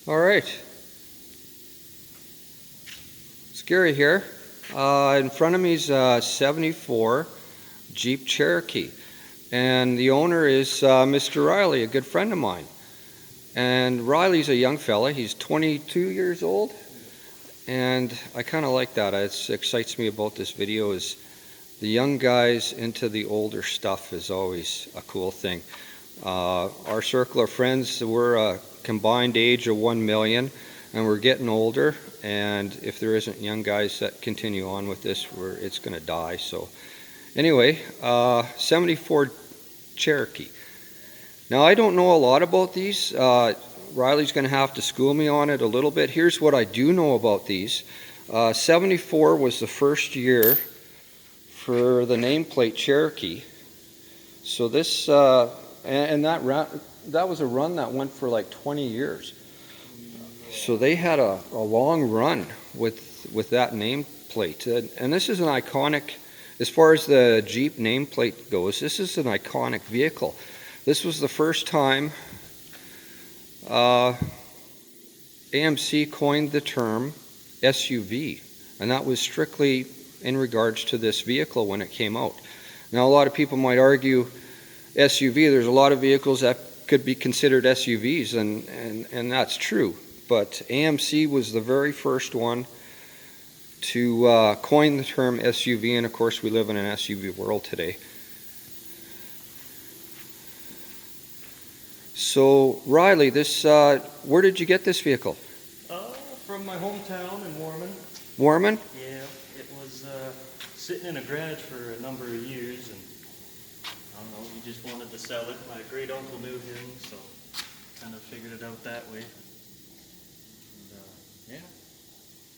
All right. It's Gary here. In front of me is a 74 Jeep Cherokee. And the owner is Mr. Riley, a good friend of mine. And Riley's a young fella. He's 22 years old. And I kind of like that. It excites me about this video is the young guys into the older stuff is always a cool thing. Our circle of friends, we're a combined age of 1 million, and we're getting older, and if there isn't young guys that continue on with this, it's going to die. So anyway, 74 Cherokee. Now, I don't know a lot about these. Riley's going to have to school me on it a little bit. Here's what I do know about these. 74 was the first year for the nameplate Cherokee. So this, and that was a run that went for like 20 years. So they had a long run with that nameplate. And this is an iconic, as far as the Jeep nameplate goes, this is an iconic vehicle. This was the first time AMC coined the term SUV, and that was strictly in regards to this vehicle when it came out. Now, a lot of people might argue SUV, there's a lot of vehicles that could be considered SUVs, and that's true. But AMC was the very first one to coin the term SUV, and of course we live in an SUV world today. So, Riley, this where did you get this vehicle? From my hometown in Warman. Warman? Yeah, it was sitting in a garage for a number of years, and I don't know, he just wanted to sell it. My great uncle knew him, so kind of figured it out that way. And, yeah.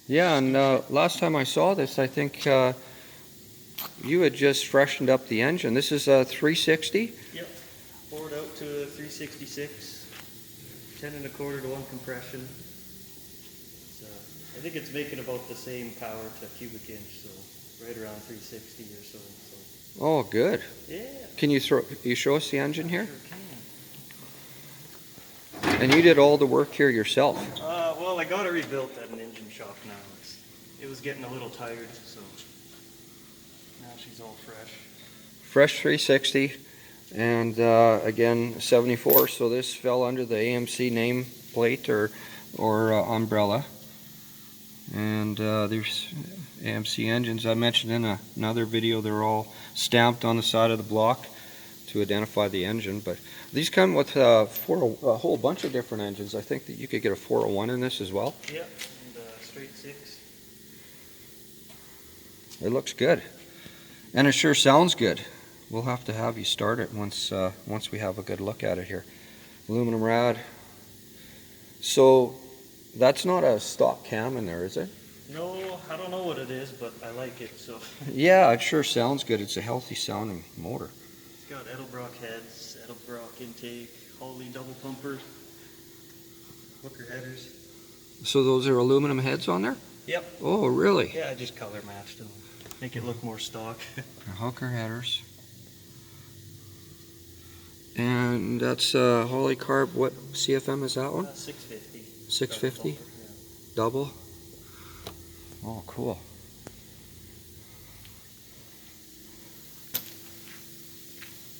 Yeah, and last time I saw this, I think you had just freshened up the engine. This is a 360? Yep. Poured out to a 366, 10 1/4 to 1 compression. I think it's making about the same power to cubic inch, so right around 360 or so. Oh, good. Yeah. Can you show us the engine here? Sure can. And you did all the work here yourself? Well, I got it rebuilt at an engine shop now. It was getting a little tired, so now she's all fresh. Fresh 360. And again, 74, so this fell under the AMC nameplate or umbrella. And there's AMC engines. I mentioned in another video, they're all stamped on the side of the block to identify the engine. But these come with a whole bunch of different engines. I think that you could get a 401 in this as well. Yep, and straight 6. It looks good. And it sure sounds good. We'll have to have you start it once we have a good look at it here. Aluminum rad. So that's not a stock cam in there, is it? No, I don't know what it is, but I like it, so. Yeah, it sure sounds good. It's a healthy sounding motor. It's got Edelbrock heads, Edelbrock intake, Holley double pumper, hooker headers. So those are aluminum heads on there? Yep. Oh, really? Yeah, I just color matched them. Make it look more stock. Hooker headers. And that's Holley carb. What CFM is that one? 650. 650? Yeah. Double? Oh, cool.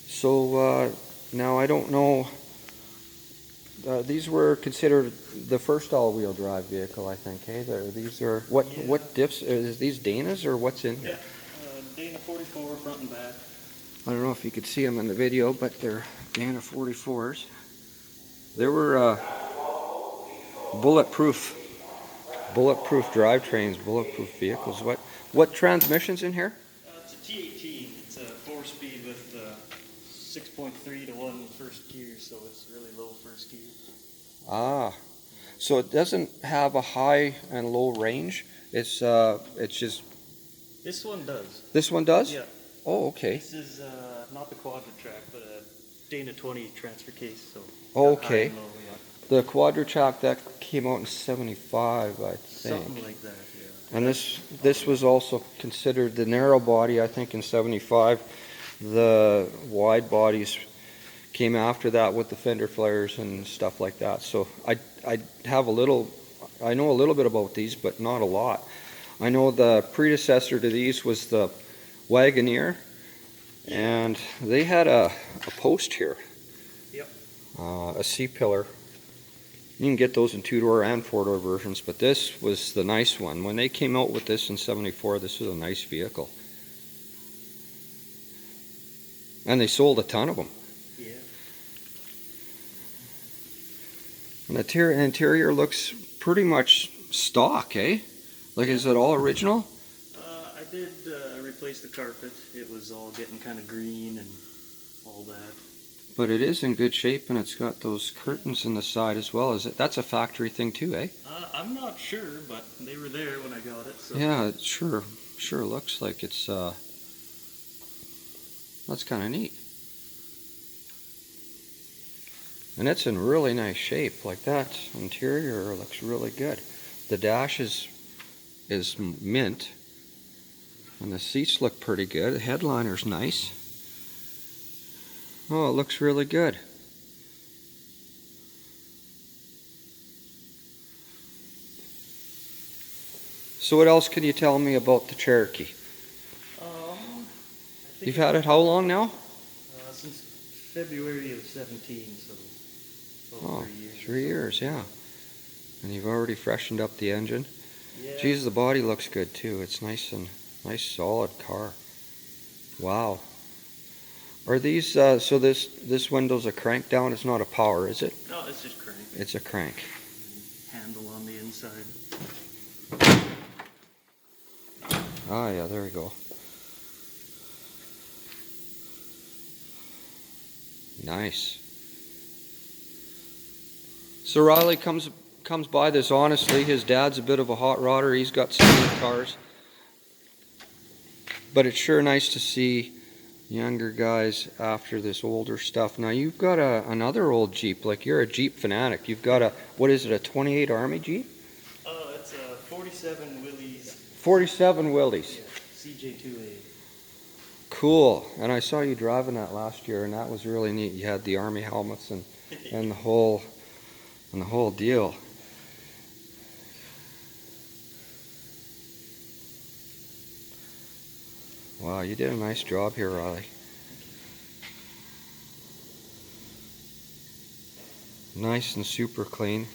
So now I don't know. These were considered the first all-wheel drive vehicle, I think. Hey, these are what diffs? Is these Danas or what's in here? Yeah, Dana 44 front and back. I don't know if you could see them in the video, but they're Dana 44s. There were bulletproof drivetrains, bulletproof vehicles. What transmission's in here? It's a T18. It's a 4-speed with 6.3 to 1 first gear, so it's really low first gear. Ah, so it doesn't have a high and low range. It's just. This one does. This one does? Yeah. Oh, okay. This is not the Quadra-Track, but a Dana 20 transfer case. So. Okay. High and low, yeah. The Quadra-Track that came out in '75, I think. Something like that, yeah. And this was also considered the narrow body, I think, in '75. The wide bodies came after that with the fender flares and stuff like that. So I have I know a little bit about these, but not a lot. I know the predecessor to these was the Wagoneer, and they had a post here. Yep. A C-pillar. You can get those in 2-door and 4-door versions, but this was the nice one. When they came out with this in '74, this was a nice vehicle. And they sold a ton of them. Yeah. And the interior looks pretty much stock, eh? Like, is it all original? I did replace the carpet. It was all getting kind of green and all that. But it is in good shape, and it's got those curtains in the side as well. That's a factory thing too, eh? I'm not sure, but they were there when I got it. So. Yeah, it sure looks like it's, that's kind of neat. And it's in really nice shape. Like, that interior looks really good. The dash is mint, and the seats look pretty good. The headliner's nice. Oh, it looks really good. So what else can you tell me about the Cherokee? You've had it how long now? Since February of 17, so about 3 years. 3 years, yeah. And you've already freshened up the engine. Yeah. Geez, the body looks good too. It's nice solid car. Wow. Are these so this window's a crank down? It's not a power, is it? No, it's just crank. It's a crank. Handle on the inside. Ah, yeah, there we go. Nice. So Riley comes by this honestly. His dad's a bit of a hot rodder. He's got some neat cars. But it's sure nice to see younger guys after this older stuff. Now you've got another old Jeep. Like, you're a Jeep fanatic. You've got what is it, a 28 Army Jeep? It's a 47 Willys. 47 Willys. Yeah, CJ2A. Cool. And I saw you driving that last year, and that was really neat. You had the Army helmets and the whole deal. Wow, you did a nice job here, Riley. Nice and super clean.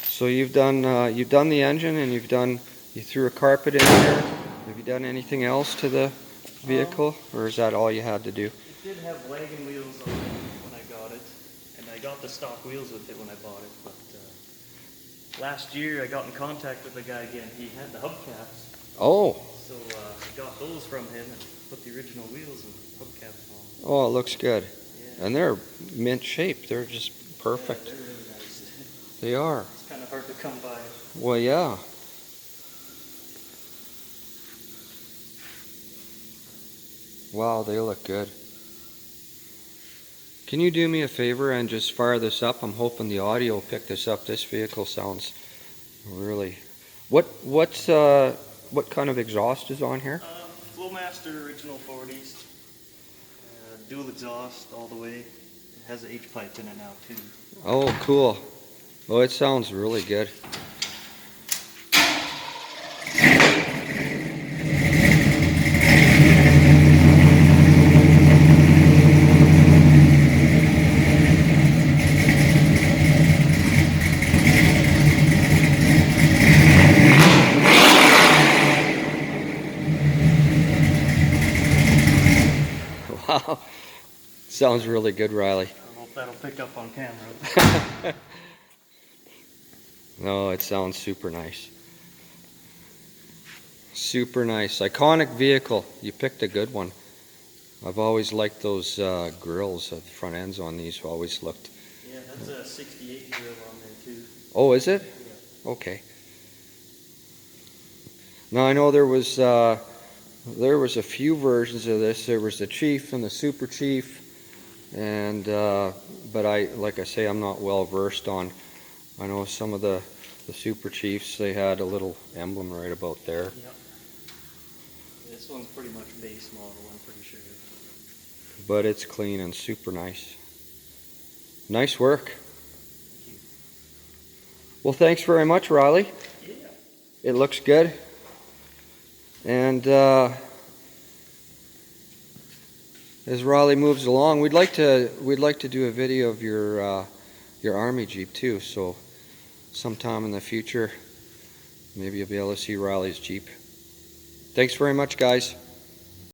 So you've done the engine, and you threw a carpet in there. Have you done anything else to the vehicle, or is that all you had to do? It did have wagon wheels on it when I got it, and I got the stock wheels with it when I bought it, but last year I got in contact with the guy again. He had the hubcaps. Oh. So I got those from him and put the original wheels and hubcaps on. Oh, it looks good. Yeah. And they're mint shape. They're just perfect. Yeah, they're really nice. They are. It's kind of hard to come by. Well, yeah. Wow, they look good. Can you do me a favor and just fire this up? I'm hoping the audio will pick this up. This vehicle sounds really... What kind of exhaust is on here? Flowmaster original 40s. Dual exhaust all the way. It has an H-pipe in it now too. Oh, cool. Oh, it sounds really good. Wow. Sounds really good, Riley. I hope that'll pick up on camera. No, it sounds super nice. Super nice. Iconic vehicle. You picked a good one. I've always liked those grills, the front ends on these always looked... Yeah, that's a 68 grill on there too. Oh, is it? Yeah. Okay. Now I know there was a few versions of this. There was the Chief and the Super Chief, and but like I say, I'm not well versed on. I know some of the Super Chiefs, they had a little emblem right about there. Yep. This This one's pretty much base model, I'm pretty sure. but it's clean and super nice. Nice work. Thank you. Well, thanks very much, Riley. Yeah. It looks good. And as Riley moves along, we'd like to do a video of your Army Jeep too. So sometime in the future, maybe you'll be able to see Riley's Jeep. Thanks very much, guys.